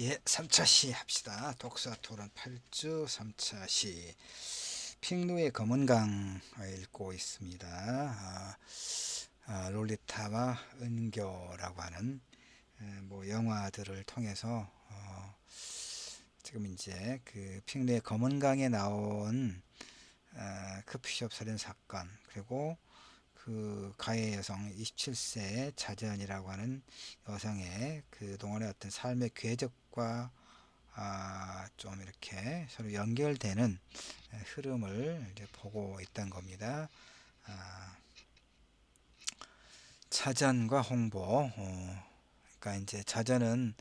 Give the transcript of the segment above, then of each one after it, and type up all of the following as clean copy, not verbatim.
예, 3차 시 합시다. 독서 토론 8주 3차 시. 핑루의 검은강 읽고 있습니다. 롤리타와 은교라고 하는 뭐 영화들을 통해서 지금 이제 그 핑루의 검은강에 나온 커피숍 살인 사건, 그리고 그 가해 여성 27세 자전이라고 하는 여성의 그 동안의 어떤 삶의 궤적과 좀 이렇게 서로 연결되는 흐름을 이제 보고 있던 겁니다. 아, 자전과 홍보. 그러니까 이제 자전은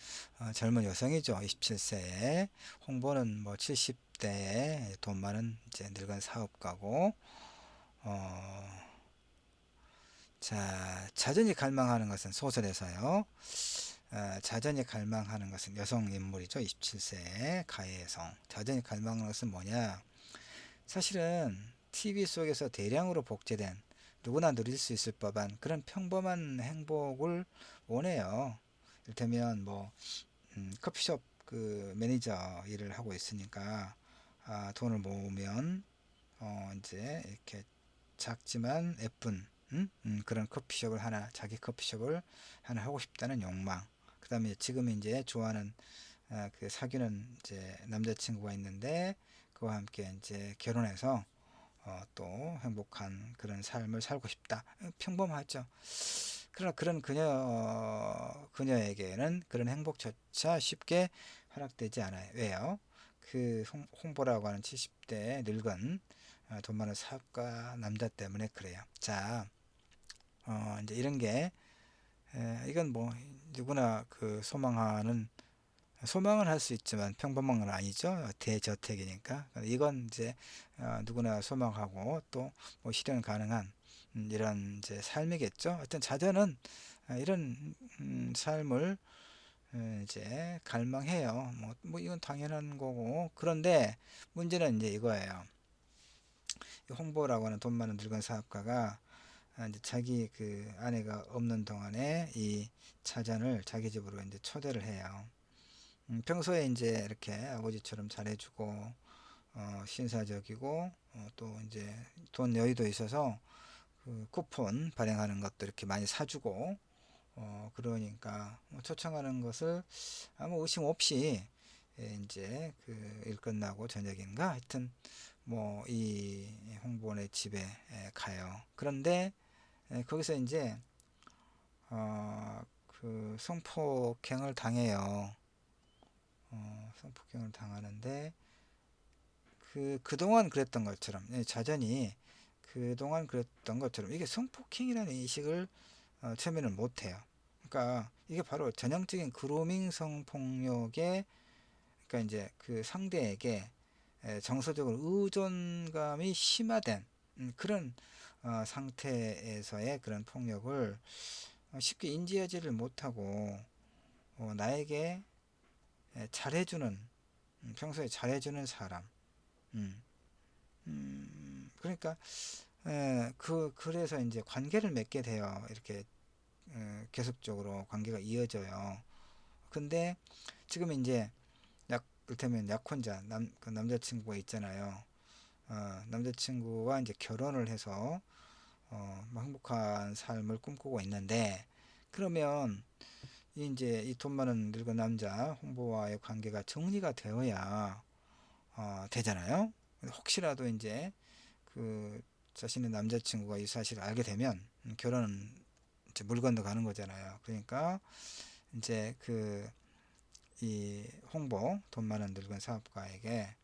젊은 여성이죠. 27세에. 홍보는 뭐 70대에 돈 많은 이제 늙은 사업가고. 어, 자, 자전이 갈망하는 것은 소설에서요. 자전이 갈망하는 것은 여성 인물이죠. 27세 가해 여성. 자전이 갈망하는 것은 뭐냐? 사실은 TV 속에서 대량으로 복제된 누구나 누릴 수 있을 법한 그런 평범한 행복을 원해요. 이를테면 뭐 커피숍 그 매니저 일을 하고 있으니까 돈을 모으면 이제 이렇게 작지만 예쁜 그런 커피숍을 하나, 자기 커피숍을 하나 하고 싶다는 욕망. 그다음에 지금 이제 좋아하는 그 사귀는 이제 남자친구가 있는데 그와 함께 이제 결혼해서 또 행복한 그런 삶을 살고 싶다. 평범하죠. 그러나 그런 그녀에게는 그런 행복조차 쉽게 허락되지 않아요. 왜요? 그 홍보라고 하는 70대 늙은 돈 많은 사업가 남자 때문에 그래요. 자, 이제 이런 게 이건 뭐 누구나 그 소망은 할 수 있지만 평범한 건 아니죠. 대저택이니까. 이건 이제 누구나 소망하고 또 뭐 실현 가능한 이런 이제 삶이겠죠. 어떤 자녀는 이런 삶을 이제 갈망해요. 뭐 이건 당연한 거고. 그런데 문제는 이제 이거예요. 홍보라고 하는 돈 많은 늙은 사업가가 이제 자기 그 아내가 없는 동안에 이 차전을 자기 집으로 이제 초대를 해요. 평소에 이제 이렇게 아버지처럼 잘해주고 신사적이고 또 이제 돈 여유도 있어서 그 쿠폰 발행하는 것도 이렇게 많이 사주고 그러니까 뭐 초청하는 것을 아무 의심 없이 이제 그 일 끝나고 저녁인가 하여튼 뭐 이 홍보원의 집에 가요. 그런데 거기서 이제 그 성폭행을 당해요. 성폭행을 당하는데 그동안 그랬던 것처럼 자전이 그동안 그랬던 것처럼 이게 성폭행이라는 인식을 처음에는 못해요. 그러니까 이게 바로 전형적인 그루밍 성폭력의, 그러니까 이제 그 상대에게 정서적으로 의존감이 심화된 그런 상태에서의 그런 폭력을 쉽게 인지하지를 못하고 나에게 잘해주는 평소에 잘해주는 사람. 음, 그러니까 그래서 이제 관계를 맺게 돼요. 이렇게 계속적으로 관계가 이어져요. 근데 지금 이제 이를테면 약혼자 그 남자친구가 있잖아요. 남자친구와 이제 결혼을 해서 뭐 행복한 삶을 꿈꾸고 있는데, 그러면 이제 이 돈 많은 늙은 남자 홍보와의 관계가 정리가 되어야 되잖아요. 혹시라도 이제 그 자신의 남자친구가 이 사실을 알게 되면 결혼은 이제 물 건너 가는 거잖아요. 그러니까 이제 그 이 홍보 돈 많은 늙은 사업가에게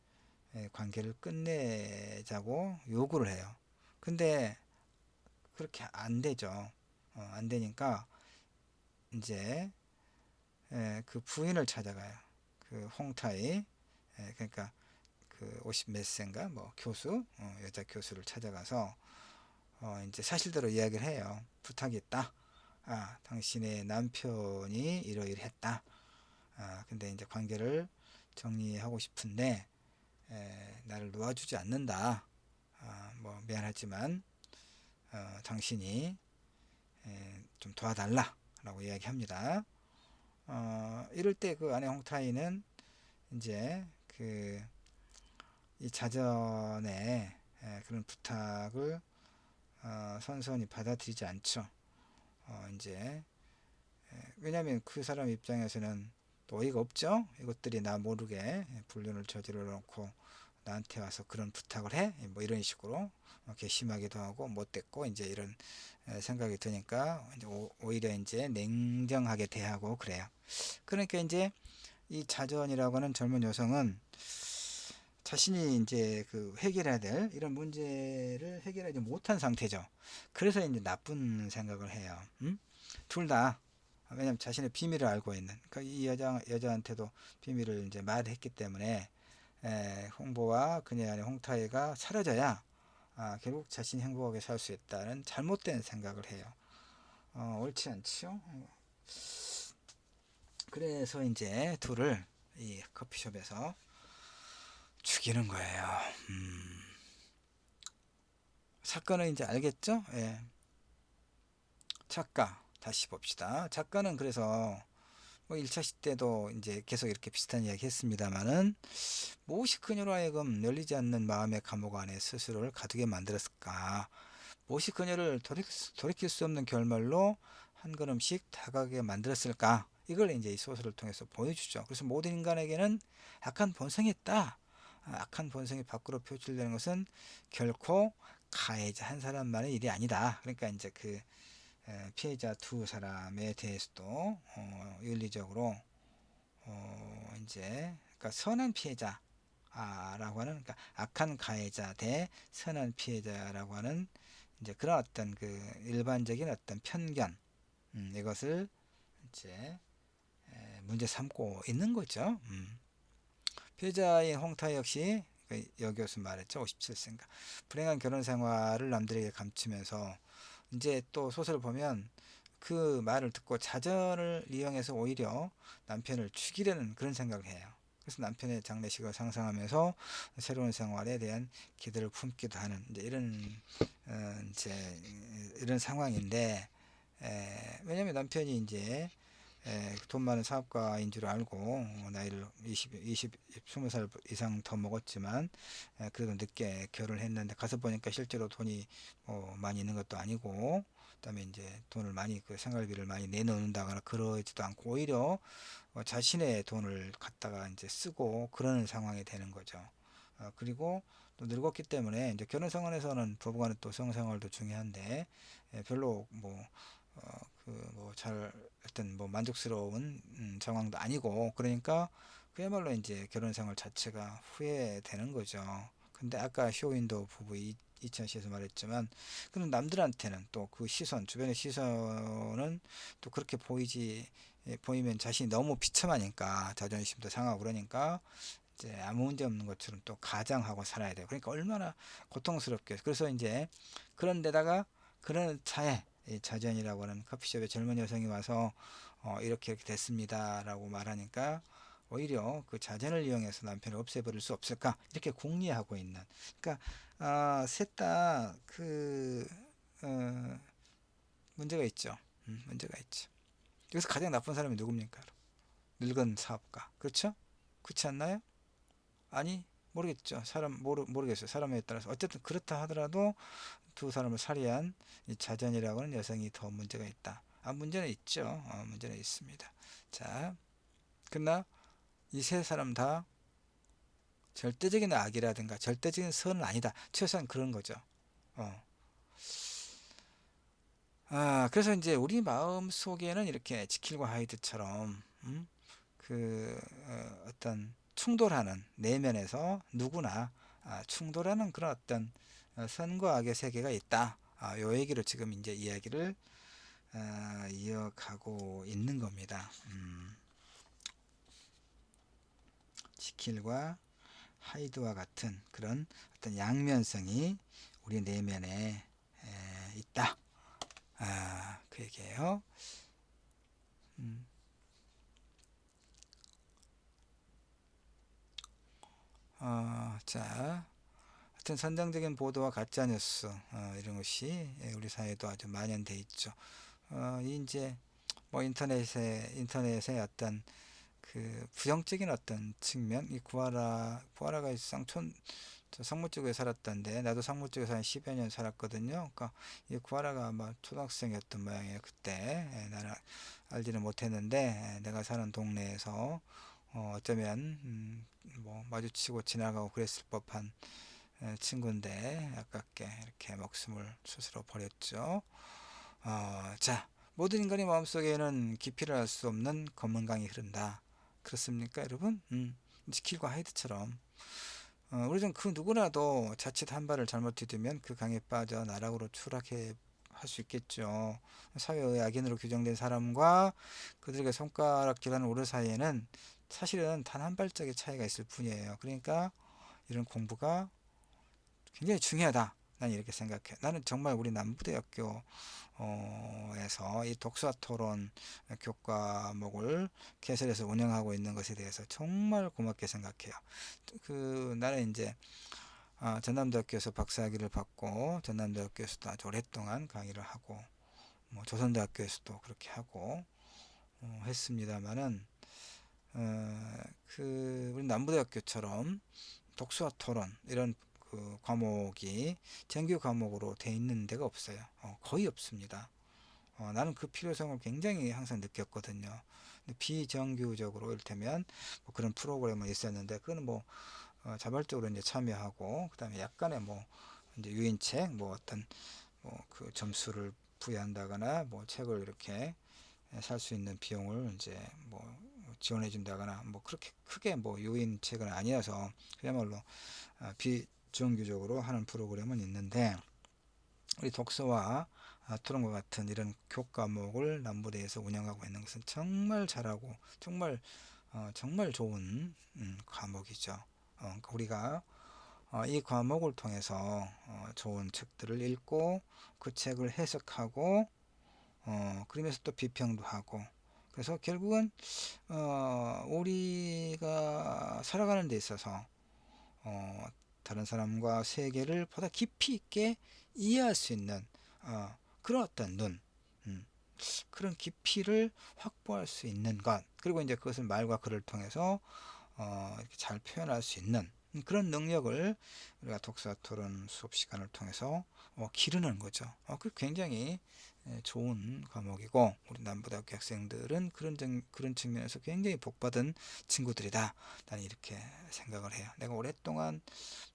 관계를 끝내자고 요구를 해요. 근데 그렇게 안 되죠. 안 되니까 이제 그 부인을 찾아가요. 그 홍타이, 그러니까 그 50 몇 세인가 뭐 교수, 여자 교수를 찾아가서 이제 사실대로 이야기를 해요. 부탁이 있다. 당신의 남편이 이러이러했다. 근데 이제 관계를 정리하고 싶은데 나를 놓아주지 않는다. 뭐 미안하지만 당신이 좀 도와달라라고 이야기합니다. 이럴 때 그 아내 홍타이는 이제 그 이 자전의 그런 부탁을 선선히 받아들이지 않죠. 이제 왜냐하면 그 사람 입장에서는 또 어이가 없죠. 이것들이 나 모르게 불륜을 저질러 놓고 나한테 와서 그런 부탁을 해? 뭐 이런 식으로 괘씸하기도 하고 못됐고 이제 이런 생각이 드니까 이제 오히려 이제 냉정하게 대하고 그래요. 그러니까 이제 이 자전이라고 하는 젊은 여성은 자신이 이제 그 해결해야 될 이런 문제를 해결하지 못한 상태죠. 그래서 이제 나쁜 생각을 해요. 둘 다. 왜냐면 자신의 비밀을 알고 있는. 그러니까 이 여자한테도 비밀을 이제 말했기 때문에 홍보와 그녀의 아내 홍타이가 사라져야 결국 자신이 행복하게 살 수 있다는 잘못된 생각을 해요. 옳지 않지요? 그래서 이제 둘을 이 커피숍에서 죽이는 거예요. 사건은 이제 알겠죠? 예. 작가 다시 봅시다. 작가는 그래서 뭐 1차 시대도 이제 계속 이렇게 비슷한 이야기 했습니다만은 무엇이 그녀로 하여금 열리지 않는 마음의 감옥 안에 스스로를 가두게 만들었을까? 무엇이 그녀를 돌이킬 수 없는 결말로 한 걸음씩 다가가게 만들었을까? 이걸 이제 이 소설을 통해서 보여주죠. 그래서 모든 인간에게는 악한 본성이 있다. 악한 본성이 밖으로 표출되는 것은 결코 가해자 한 사람만의 일이 아니다. 그러니까 이제 그 피해자 두 사람에 대해서도 윤리적으로 이제 그러니까 선한 피해자 라고 하는 그러니까 악한 가해자 대 선한 피해자라고 하는 이제 그런 어떤 그 일반적인 어떤 편견 이것을 이제 문제 삼고 있는 거죠. 피해자인 홍타 역시 여 교수 말했죠. 57세인가 불행한 결혼 생활을 남들에게 감추면서 이제 또 소설을 보면 그 말을 듣고 자전을 이용해서 오히려 남편을 죽이려는 그런 생각을 해요. 그래서 남편의 장례식을 상상하면서 새로운 생활에 대한 기대를 품기도 하는 이제 이런 상황인데 왜냐하면 남편이 이제 돈 많은 사업가인 줄 알고 나이를 20살 이상 더 먹었지만 그래도 늦게 결혼을 했는데 가서 보니까 실제로 돈이 많이 있는 것도 아니고 그다음에 이제 돈을 많이 그 생활비를 많이 내놓는다거나 그러지도 않고 오히려 자신의 돈을 갖다가 이제 쓰고 그러는 상황이 되는 거죠. 그리고 또 늙었기 때문에 이제 결혼 생활에서는 부부간의 또 성생활도 중요한데 별로 잘 어떤 뭐 만족스러운 상황도 아니고 그러니까 그야말로 이제 결혼 생활 자체가 후회되는 거죠. 근데 아까 쇼윈도 부부 2차 시에서 말했지만 그럼 남들한테는 또 그 시선 주변의 시선은 또 그렇게 보이면 자신이 너무 비참하니까 자존심도 상하고 그러니까 이제 아무 문제 없는 것처럼 또 가장하고 살아야 돼요. 그러니까 얼마나 고통스럽게. 그래서 이제 그런 데다가 그런 차에 이 자전이라고 하는 커피숍에 젊은 여성이 와서 이렇게 됐습니다라고 말하니까 오히려 그 자전을 이용해서 남편을 없애버릴 수 없을까 이렇게 궁리하고 있는. 그러니까 셋 다 그 문제가 있죠. 문제가 있죠. 여기서 가장 나쁜 사람이 누굽니까? 늙은 사업가. 그렇죠? 그렇지 않나요? 아니 모르겠죠. 모르겠어요. 사람에 따라서 어쨌든 그렇다 하더라도 두 사람을 살해한 이 자전이라고 하는 여성이 더 문제가 있다. 문제는 있죠. 문제는 있습니다. 자, 그러나 이 세 사람 다 절대적인 악이라든가 절대적인 선은 아니다. 최소한 그런 거죠. 어. 그래서 이제 우리 마음 속에는 이렇게 지킬과 하이드처럼 어떤 충돌하는 내면에서 누구나 충돌하는 그런 어떤 선과 악의 세계가 있다. 요 얘기로 지금 이제 이야기를 이어가고 있는 겁니다. 지킬과 하이드와 같은 그런 어떤 양면성이 우리 내면에 있다. 그 얘기예요. 자, 하여튼 선정적인 보도와 가짜뉴스 이런 것이 우리 사회에도 아주 만연돼 있죠. 이제 뭐 인터넷의 어떤 그 부정적인 어떤 측면, 이 구하라가 쌍촌 저 성무 쪽에 살았던데, 나도 성무 쪽에서 한 10여 년 살았거든요. 그러니까 이 구하라가 아마 초등학생이었던 모양이에요. 그때 나는 알지는 못했는데, 내가 사는 동네에서 어쩌면 뭐 마주치고 지나가고 그랬을 법한 친구인데, 아깝게 이렇게 목숨을 스스로 버렸죠. 자, 모든 인간의 마음속에는 깊이를 알 수 없는 검은 강이 흐른다. 그렇습니까, 여러분? 지킬과 하이드처럼. 우리 좀 그 누구라도 자칫 한 발을 잘못 디디면 그 강에 빠져 나락으로 추락해 할 수 있겠죠. 사회의 악인으로 규정된 사람과 그들에게 손가락질하는 우리 사이에는 사실은 단 한 발짝의 차이가 있을 뿐이에요. 그러니까 이런 공부가 굉장히 중요하다. 난 이렇게 생각해. 나는 정말 우리 남부대학교 에서 이 독서 토론 교과목을 개설해서 운영하고 있는 것에 대해서 정말 고맙게 생각해요. 나는 이제 전남대학교에서 박사학위를 받고 전남대학교에서도 아주 오랫동안 강의를 하고 뭐 조선대학교에서도 그렇게 하고 했습니다만은 우리 남부대학교처럼 독서와 토론 이런 그 과목이 정규 과목으로 돼 있는 데가 없어요. 거의 없습니다. 나는 그 필요성을 굉장히 항상 느꼈거든요. 근데 비정규적으로 이를테면 뭐 그런 프로그램은 있었는데, 그거는 뭐 자발적으로 이제 참여하고, 그다음에 약간의 뭐 이제 유인책, 뭐 어떤 뭐 그 점수를 부여한다거나, 뭐 책을 이렇게 살 수 있는 비용을 이제 뭐 지원해 준다거나, 뭐 그렇게 크게 뭐 유인책은 아니어서 그야말로 비정규적으로 하는 프로그램은 있는데, 우리 독서와 토론과 같은 이런 교과목을 남부대에서 운영하고 있는 것은 정말 잘하고 정말 정말 좋은 과목이죠. 그러니까 우리가 이 과목을 통해서 좋은 책들을 읽고 그 책을 해석하고 그러면서 또 비평도 하고, 그래서 결국은 우리가 살아가는 데 있어서 어, 다른 사람과 세계를 보다 깊이 있게 이해할 수 있는 그런 어떤 음, 그런 깊이를 확보할 수 있는 것, 그리고 이제 그것을 말과 글을 통해서 이렇게 잘 표현할 수 있는 그런 능력을 우리가 독서 토론 수업 시간을 통해서 기르는 거죠. 그 굉장히 좋은 과목이고, 우리 남부대학교 학생들은 그런 측면에서 굉장히 복받은 친구들이다. 나는 이렇게 생각을 해요. 내가 오랫동안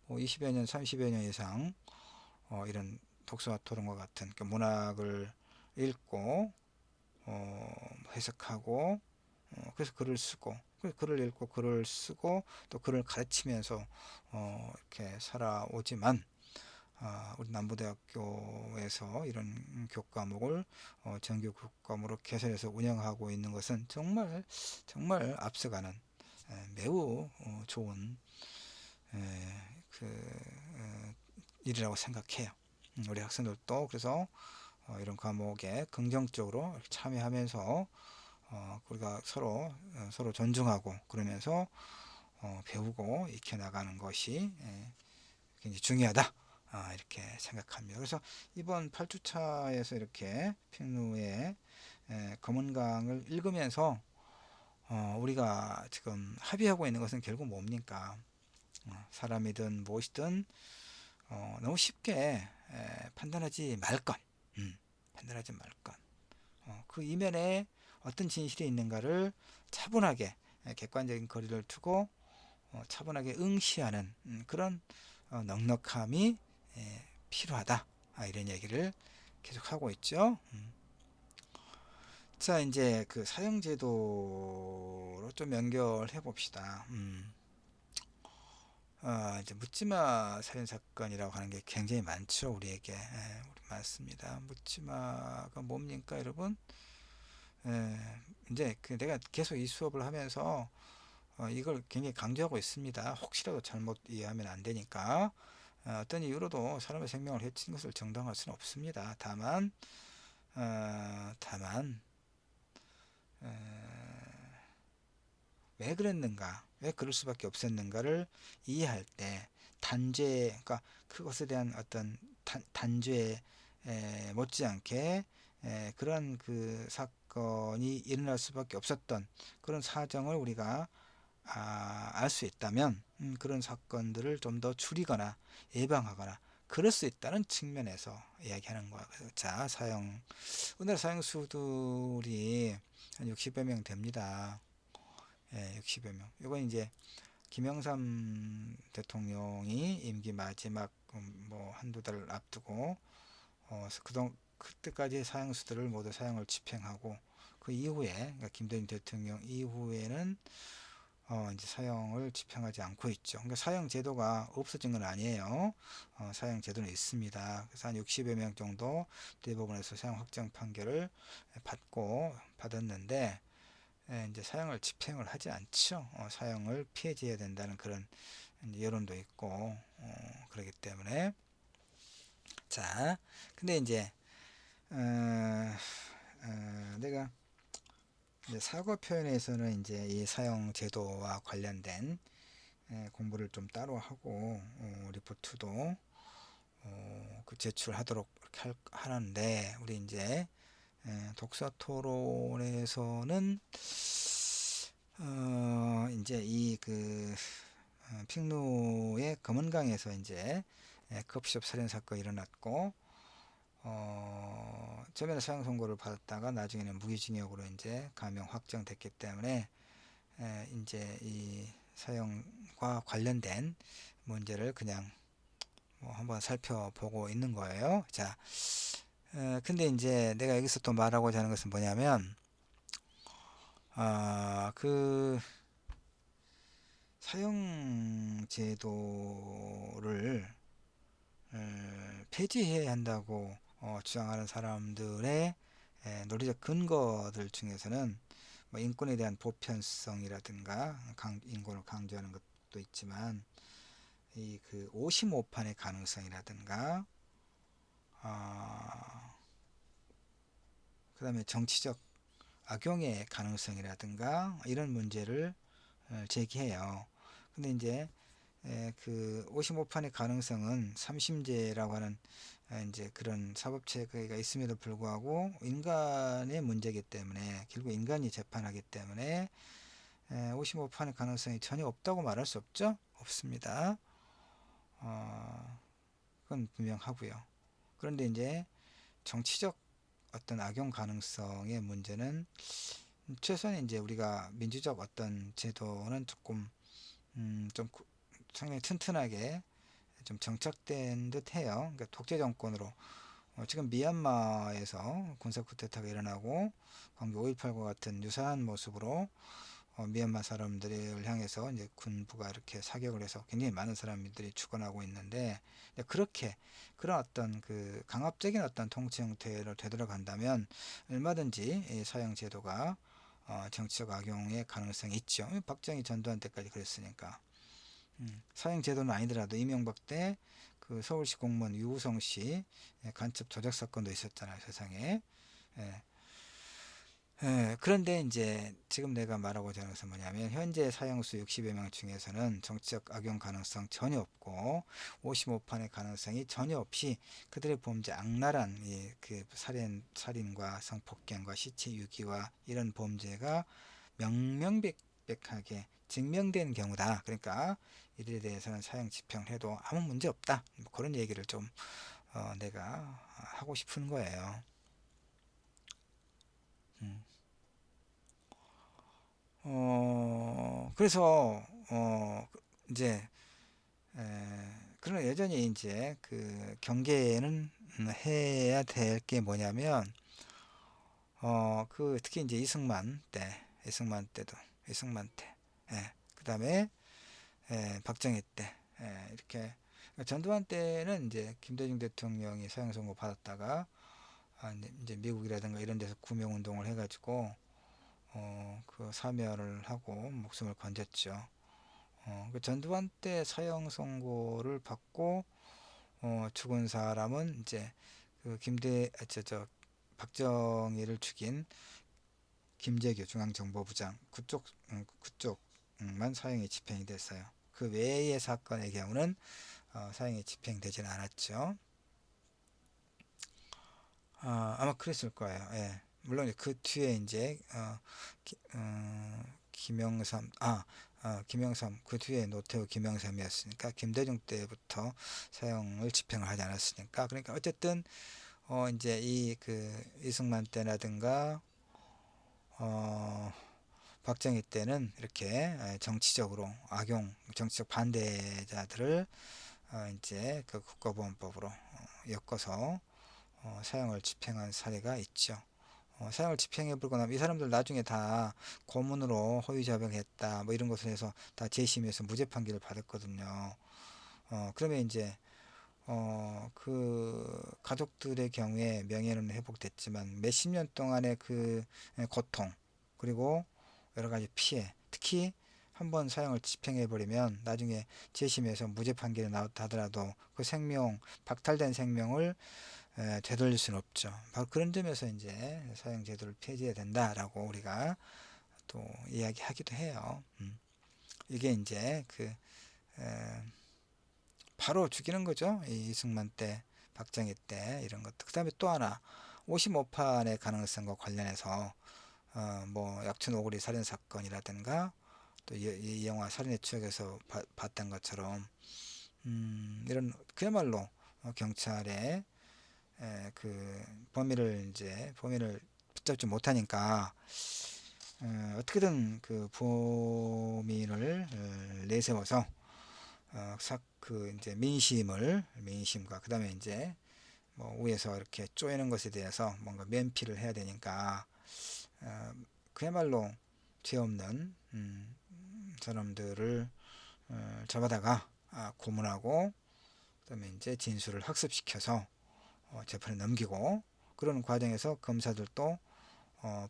뭐 20여 년, 30여 년 이상 이런 독서와 토론과 같은 그 문학을 읽고 해석하고 그래서 글을 쓰고, 글을 읽고 글을 쓰고 또 글을 가르치면서 이렇게 살아오지만, 우리 남부대학교에서 이런 교과목을 정규 교과목으로 개설해서 운영하고 있는 것은 정말 정말 앞서가는 매우 좋은 그 일이라고 생각해요. 우리 학생들도 그래서 이런 과목에 긍정적으로 참여하면서 우리가 서로 존중하고 그러면서 배우고 익혀나가는 것이 굉장히 중요하다. 이렇게 생각합니다. 그래서 이번 8주차에서 이렇게 핑루의 검은강을 읽으면서 우리가 지금 합의하고 있는 것은 결국 뭡니까? 사람이든 무엇이든 너무 쉽게 판단하지 말 것. 판단하지 말 것. 그 이면에 어떤 진실이 있는가를 차분하게 객관적인 거리를 두고 차분하게 응시하는 그런 넉넉함이 필요하다. 이런 얘기를 계속 하고 있죠. 자, 이제 그 사형제도로 좀 연결해 봅시다. 이제 묻지마 살인 사건이라고 하는 게 굉장히 많죠. 우리에게 우리 많습니다. 묻지마가 뭡니까, 여러분? 이제 내가 계속 이 수업을 하면서 이걸 굉장히 강조하고 있습니다. 혹시라도 잘못 이해하면 안 되니까. 어떤 이유로도 사람의 생명을 해치는 것을 정당화할 수는 없습니다. 다만 왜 그랬는가, 왜 그럴 수밖에 없었는가를 이해할 때 단죄, 그러니까 그것에 대한 어떤 단죄 못지않게 그런 그 사건이 일어날 수밖에 없었던 그런 사정을 우리가 알 수 있다면 그런 사건들을 좀 더 줄이거나 예방하거나 그럴 수 있다는 측면에서 이야기하는 거야. 그래서 자, 우리나라 사형수들이 한 60여 명 됩니다. 예, 60여 명. 이건 이제 김영삼 대통령이 임기 마지막 뭐 한두 달 앞두고 그때까지 사형수들을 모두 사형을 집행하고 그 이후에 그러니까 김대중 대통령 이후에는 이제 사형을 집행하지 않고 있죠. 그러니까 사형 제도가 없어진 건 아니에요. 사형 제도는 있습니다. 그래서 한 60여 명 정도 대법원에서 사형 확정 판결을 받았는데 이제 사형을 집행을 하지 않죠. 사형을 피해줘야 된다는 그런 여론도 있고 그렇기 때문에 자, 근데 이제 내가 이제 사고 표현에서는 이제 이 사형 제도와 관련된 공부를 좀 따로 하고 리포트도 그 제출하도록 하는데 우리 이제 독서 토론에서는 이제 이 그 핑루의 검은강에서 이제 커피숍 살인 사건이 일어났고 처음에는 사형 선고를 받았다가 나중에는 무기징역으로 이제 감형 확정됐기 때문에 이제 이 사형과 관련된 문제를 그냥 뭐 한번 살펴보고 있는 거예요. 자, 근데 이제 내가 여기서 또 말하고자 하는 것은 뭐냐면 그 사형 제도를 폐지해야 한다고 주장하는 사람들의 논리적 근거들 중에서는 뭐 인권에 대한 보편성이라든가 인권을 강조하는 것도 있지만 이 그 오심오판의 가능성이라든가 그 다음에 정치적 악용의 가능성이라든가 이런 문제를 제기해요. 근데 이제 그 오심오판의 가능성은 삼심제라고 하는 이제 그런 사법체계가 있음에도 불구하고 인간의 문제이기 때문에 결국 인간이 재판하기 때문에 오심오판의 가능성이 전혀 없다고 말할 수 없죠? 없습니다. 그건 분명하고요. 그런데 이제 정치적 어떤 악용 가능성의 문제는 최소한 이제 우리가 민주적 어떤 제도는 조금 좀 상당히 튼튼하게 좀 정착된 듯 해요. 그러니까 독재 정권으로 지금 미얀마에서 군사 쿠데타가 일어나고 광주 5.18과 같은 유사한 모습으로 미얀마 사람들을 향해서 이제 군부가 이렇게 사격을 해서 굉장히 많은 사람들이 죽어나고 있는데 그렇게 그런 어떤 그 강압적인 어떤 통치 형태로 되돌아간다면 얼마든지 이 사형 제도가 정치적 악용의 가능성이 있죠. 박정희 전두환 때까지 그랬으니까. 사형 제도는 아니더라도 이명박 때 그 서울시 공무원 유우성 씨 간첩 조작 사건도 있었잖아요, 세상에. 예. 그런데 이제 지금 내가 말하고자 하는 것은 뭐냐면 현재 사형수 60여 명 중에서는 정치적 악용 가능성 전혀 없고 오심오판의 가능성이 전혀 없이 그들의 범죄 악랄한 그 살인과 성폭행과 시체 유기와 이런 범죄가 명명백백하게 증명된 경우다. 그러니까 이들에 대해서는 사형 집행을 해도 아무 문제 없다. 뭐 그런 얘기를 좀 내가 하고 싶은 거예요. 음. 그래서 이제 그러나 여전히 이제 그 경계는 해야 될 게 뭐냐면 그 특히 이제 이승만 때도 이승만 때, 그다음에 박정희 때, 이렇게 전두환 때는 이제 김대중 대통령이 사형 선고 받았다가 이제 미국이라든가 이런 데서 구명 운동을 해가지고 그 사면을 하고 목숨을 건졌죠. 그 전두환 때 사형 선고를 받고 죽은 사람은 이제 그 박정희를 죽인 김재규 중앙정보부장 그쪽만 사형이 집행이 됐어요. 그 외의 사건의 경우는 사형이 집행되지는 않았죠. 아마 그랬을 거예요. 예. 물론 그 뒤에 이제 김영삼 김영삼 그 뒤에 노태우 김영삼이었으니까 김대중 때부터 사형을 집행을 하지 않았으니까 그러니까 어쨌든 이제 이 그 이승만 때라든가 어 박정희 때는 이렇게 정치적으로 정치적 반대자들을 이제 그 국가보안법으로 엮어서 사형을 집행한 사례가 있죠. 사형을 집행해버리고 나면 이 사람들 나중에 다 고문으로 허위자백했다 뭐 이런 것을 해서 다 재심에서 무죄 판결을 받았거든요. 그러면 이제 그 가족들의 경우에 명예는 회복됐지만 몇십 년 동안의 그 고통 그리고 여러 가지 피해 특히 한번 사형을 집행해버리면 나중에 재심에서 무죄 판결이 나왔다 하더라도 그 생명 박탈된 생명을 되돌릴 수는 없죠. 바로 그런 점에서 이제 사형 제도를 폐지해야 된다라고 우리가 또 이야기하기도 해요. 이게 이제 바로 죽이는 거죠. 이 이승만 때, 박정희 때 이런 것들. 그다음에 또 하나 55판의 가능성과 관련해서 뭐 약촌 오거리 살인 사건이라든가 또 이 영화 살인의 추억에서 봤던 것처럼 이런 그야말로 경찰의 그 범인을 붙잡지 못하니까 어떻게든 그 범인을 내세워서 그 이제 민심과 그다음에 이제 뭐 위에서 이렇게 쪼이는 것에 대해서 뭔가 면피를 해야 되니까 어, 그야말로 죄 없는 사람들을 잡아다가 고문하고 그다음에 이제 진술을 학습시켜서 재판에 넘기고 그런 과정에서 검사들도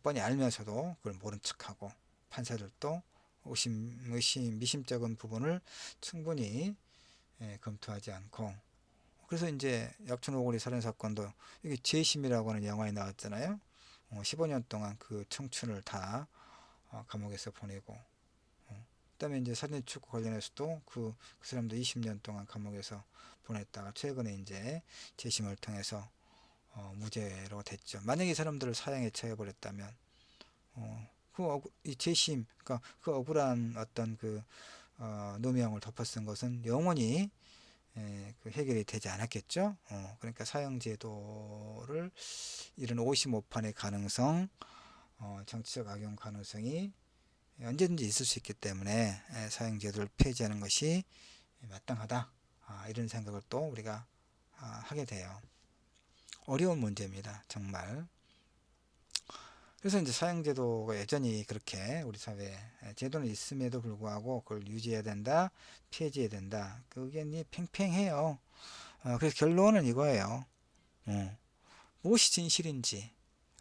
뻔히 알면서도 그걸 모른 척하고 판사들도 미심쩍은 부분을 충분히 검토하지 않고 그래서 이제 약촌오거리 살인 사건도 이게 재심이라고 하는 영화에 나왔잖아요. 15년 동안 그 청춘을 다 감옥에서 보내고 그다음에 이제 살인 축구 관련해서도 그 사람도 20년 동안 감옥에서 보냈다가 최근에 이제 재심을 통해서 무죄로 됐죠. 만약에 이 사람들을 사형에 처해버렸다면 이 재심 그러니까 그 억울한 어떤 그 누명을 덮어 쓴 것은 영원히 그 해결이 되지 않았겠죠. 그러니까 사형제도를 이런 55판의 가능성, 정치적 악용 가능성이 언제든지 있을 수 있기 때문에 사형제도를 폐지하는 것이 마땅하다. 이런 생각을 또 우리가 하게 돼요. 어려운 문제입니다. 정말. 그래서 이제 사형제도가 여전히 그렇게 우리 사회에 제도는 있음에도 불구하고 그걸 유지해야 된다, 폐지해야 된다. 그 의견이 팽팽해요. 그래서 결론은 이거예요. 무엇이 진실인지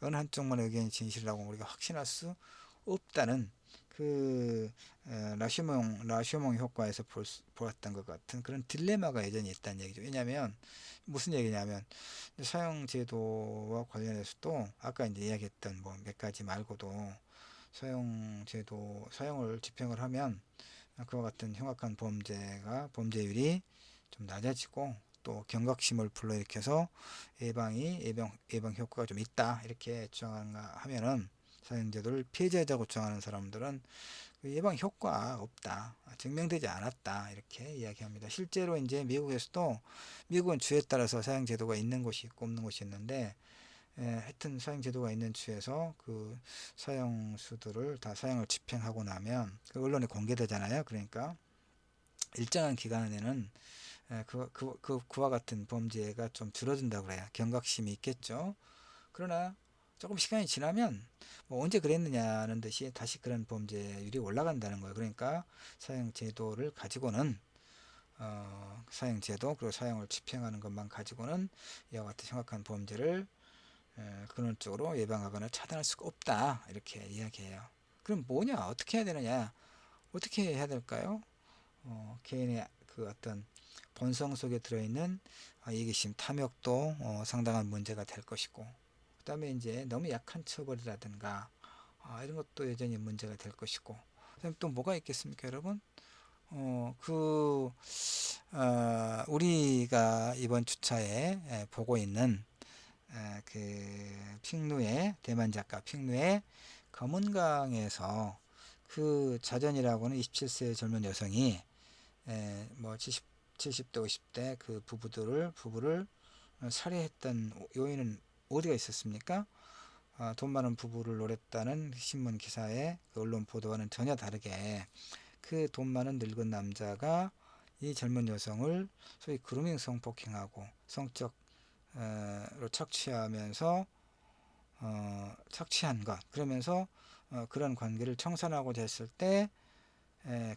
어느 한쪽만의 의견이 진실이라고 우리가 확신할 수 없다는 그 라쇼몽 효과에서 보았던 것 같은 그런 딜레마가 여전히 있다는 얘기죠. 왜냐하면 무슨 얘기냐면 사형제도와 관련해서도 아까 이제 이야기했던 뭐 몇 가지 말고도 사형을 집행을 하면 그와 같은 흉악한 범죄율이 좀 낮아지고 또 경각심을 불러일으켜서 예방 효과가 좀 있다 이렇게 주장하면은 사형제도를 폐지하자고 주장하는 사람들은 그 예방 효과 없다 증명되지 않았다 이렇게 이야기합니다. 실제로 이제 미국은 주에 따라서 사형제도가 있는 곳이 있고 없는 곳이 있는데 하여튼 사형제도가 있는 주에서 그 사형수들을 다 사형을 집행하고 나면 그 언론에 공개되잖아요. 그러니까 일정한 기간 내는 그와 같은 범죄가 좀 줄어든다고 그래요. 경각심이 있겠죠. 그러나 조금 시간이 지나면 뭐 언제 그랬느냐는 듯이 다시 그런 범죄율이 올라간다는 거예요. 그러니까 사형제도를 가지고는 사형제도 그리고 사형을 집행하는 것만 가지고는 이와 같은 심각한 범죄를 근원적으로 예방하거나 차단할 수가 없다 이렇게 이야기해요. 그럼 뭐냐 어떻게 해야 되느냐 어떻게 해야 될까요? 개인의 그 어떤 본성 속에 들어있는 이기심, 탐욕도 상당한 문제가 될 것이고, 그 다음에 이제 너무 약한 처벌이라든가 이런 것도 여전히 문제가 될 것이고, 그다음에 또 뭐가 있겠습니까, 여러분? 우리가 이번 주차에 보고 있는 그 핑누의 대만 작가 핑누의 검은강에서 그 자전이라고는 27세의 젊은 여성이 뭐 70대 50대 그 부부를 살해했던 요인은 어디가 있었습니까? 돈 많은 부부를 노렸다는 신문 기사의 그 언론 보도와는 전혀 다르게 그 돈 많은 늙은 남자가 이 젊은 여성을 소위 그루밍 성폭행하고 성적 로 착취하면서 착취한 것 그러면서 그런 관계를 청산하고자 했을 때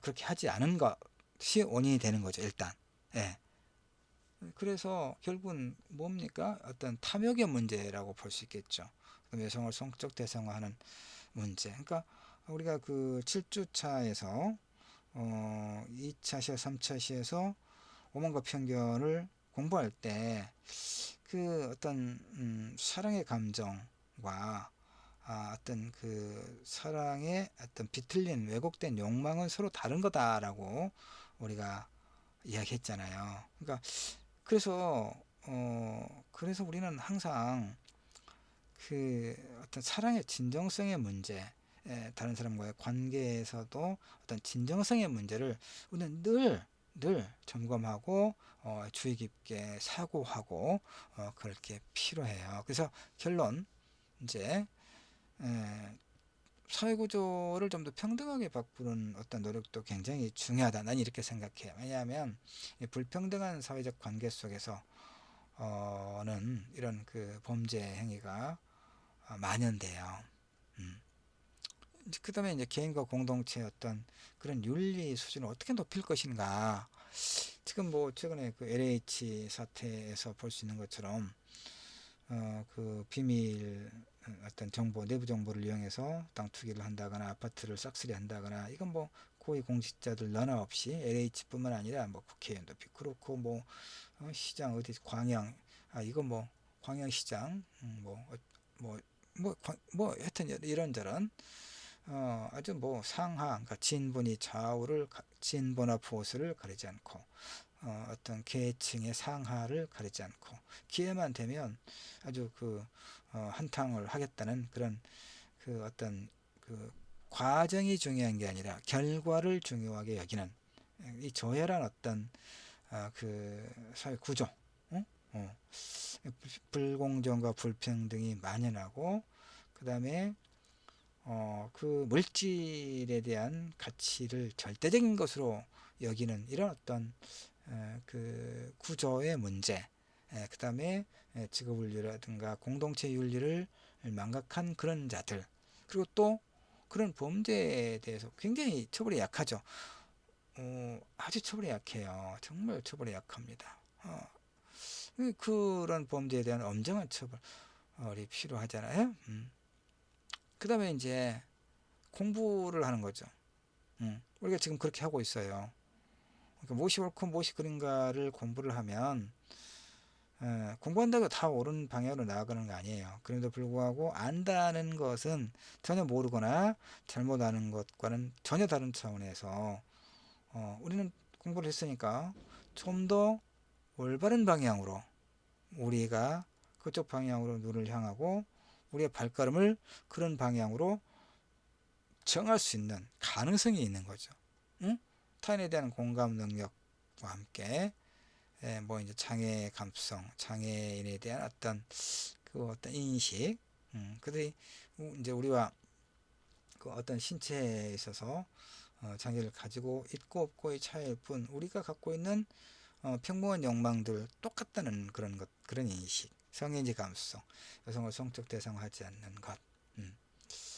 그렇게 하지 않은 것이 원인이 되는 거죠 일단. 예. 그래서 결국은 뭡니까? 어떤 탐욕의 문제라고 볼 수 있겠죠. 여성을 성적 대상화하는 문제. 그러니까 우리가 그 7주차에서 2차 시와 3차 시에서 오만과 편견을 공부할 때 그 어떤 사랑의 감정과 어떤 그 사랑의 어떤 비틀린 왜곡된 욕망은 서로 다른 거다라고 우리가 이야기했잖아요. 그러니까 그래서 우리는 항상 그 어떤 사랑의 진정성의 문제, 다른 사람과의 관계에서도 어떤 진정성의 문제를 우리는 늘 점검하고 주의 깊게 사고하고 그렇게 필요해요. 그래서 결론 이제 에, 사회 구조를 좀 더 평등하게 바꾸는 어떤 노력도 굉장히 중요하다. 난 이렇게 생각해요. 왜냐하면 이 불평등한 사회적 관계 속에서 는 이런 그 범죄 행위가 만연돼요. 음. 그 다음에 이제 개인과 공동체의 어떤 그런 윤리 수준을 어떻게 높일 것인가. 지금 뭐 최근에 그 LH 사태에서 볼 수 있는 것처럼 그 비밀 어떤 정보, 내부 정보를 이용해서 땅 투기를 한다거나 아파트를 싹쓸이 한다거나 이건 뭐 고위 공직자들 너나 없이 LH뿐만 아니라 뭐 국회의원도 그렇고 뭐 시장 어디 광양 이거 뭐 광양시장 뭐 하여튼 이런저런 아주 뭐 상하 그러니까 진보나 보수를 가리지 않고 어떤 계층의 상하를 가리지 않고 기회만 되면 아주 그 한탕을 하겠다는 그런 그 어떤 그 과정이 중요한 게 아니라 결과를 중요하게 여기는 이 저열한 어떤 그 사회 구조, 어? 어. 불공정과 불평등이 만연하고 그 다음에 그 물질에 대한 가치를 절대적인 것으로 여기는 이런 어떤 그 구조의 문제, 그 다음에 직업윤리라든가 공동체 윤리를 망각한 그런 자들, 그리고 또 그런 범죄에 대해서 굉장히 처벌이 약하죠. 아주 처벌이 약해요. 정말 처벌이 약합니다. 그런 범죄에 대한 엄정한 처벌이 필요하잖아요. 그 다음에 이제 공부를 하는 거죠. 우리가 지금 그렇게 하고 있어요. 그러니까 무엇이 옳고 무엇이 그른가를 공부를 하면 공부한다고 다 옳은 방향으로 나아가는 거 아니에요. 그럼에도 불구하고 안다는 것은 전혀 모르거나 잘못 아는 것과는 전혀 다른 차원에서 우리는 공부를 했으니까 좀 더 올바른 방향으로 우리가 그쪽 방향으로 눈을 향하고 우리의 발걸음을 그런 방향으로 정할 수 있는 가능성이 있는 거죠. 응? 타인에 대한 공감 능력과 함께 뭐 이제 장애 감수성, 장애인에 대한 어떤 인식, 그들이 이제 우리와 그 어떤 신체에 있어서 장애를 가지고 있고 없고의 차이일 뿐 우리가 갖고 있는 평범한 욕망들 똑같다는 그런 인식, 성인지 감수성, 여성을 성적 대상화하지 않는 것.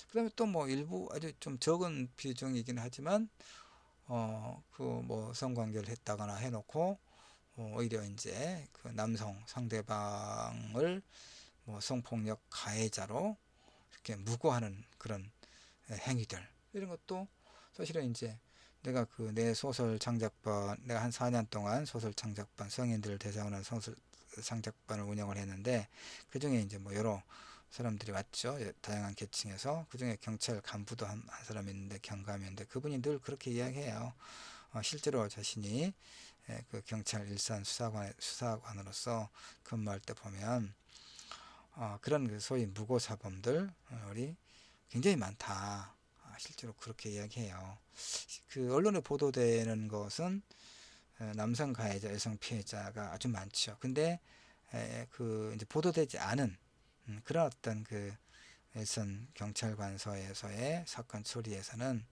그 다음에 또 뭐 일부 아주 좀 적은 비중이긴 하지만 그 뭐 성관계를 했다거나 해놓고 오히려 이제 그 남성 상대방을 뭐 성폭력 가해자로 이렇게 무고하는 그런 행위들 이런 것도 사실은 이제 내가 그 내 소설 창작반 내가 한 4년 동안 소설 창작반 성인들을 대상으로 한 소설 창작반을 운영을 했는데 그 중에 이제 뭐 여러 사람들이 왔죠. 다양한 계층에서 그 중에 경찰 간부도 한 사람 있는데 경감인데 그분이 늘 그렇게 이야기해요. 실제로 자신이 그 경찰 일산 수사관으로서 근무할 때 보면 그런 그 소위 무고사범들 우리 굉장히 많다. 실제로 그렇게 이야기해요. 그 언론에 보도되는 것은 남성 가해자, 여성 피해자가 아주 많죠. 근데 그 이제 보도되지 않은 그런 어떤 그 일선 경찰관서에서의 사건 처리에서는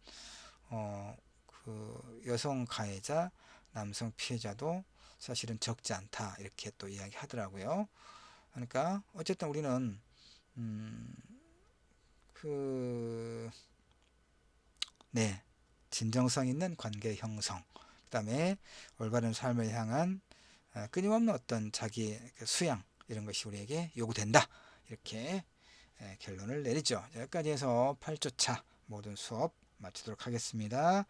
그 여성 가해자, 남성 피해자도 사실은 적지 않다 이렇게 또 이야기하더라고요. 그러니까 어쨌든 우리는 음, 그 네, 진정성 있는 관계 형성, 그다음에 올바른 삶을 향한 끊임없는 어떤 자기 그 수양 이런 것이 우리에게 요구된다. 이렇게 결론을 내리죠. 여기까지 해서 8주차 모든 수업 마치도록 하겠습니다.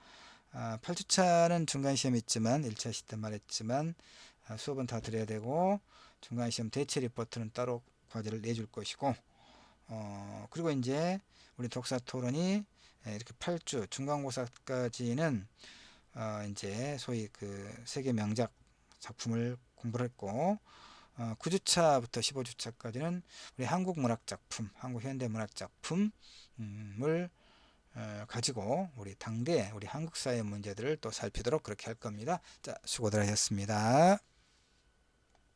8주차는 중간시험 있지만 1차 시때 말했지만 수업은 다 드려야 되고 중간시험 대체 리포트는 따로 과제를 내줄 것이고 그리고 이제 우리 독서 토론이 이렇게 8주 중간고사까지는 이제 소위 그 세계 명작 작품을 공부를 했고 9주차부터 15주차까지는 우리 한국 문학 작품, 한국 현대 문학 작품을 가지고 우리 당대 우리 한국 사회 문제들을 또 살피도록 그렇게 할 겁니다. 자, 수고들 하셨습니다.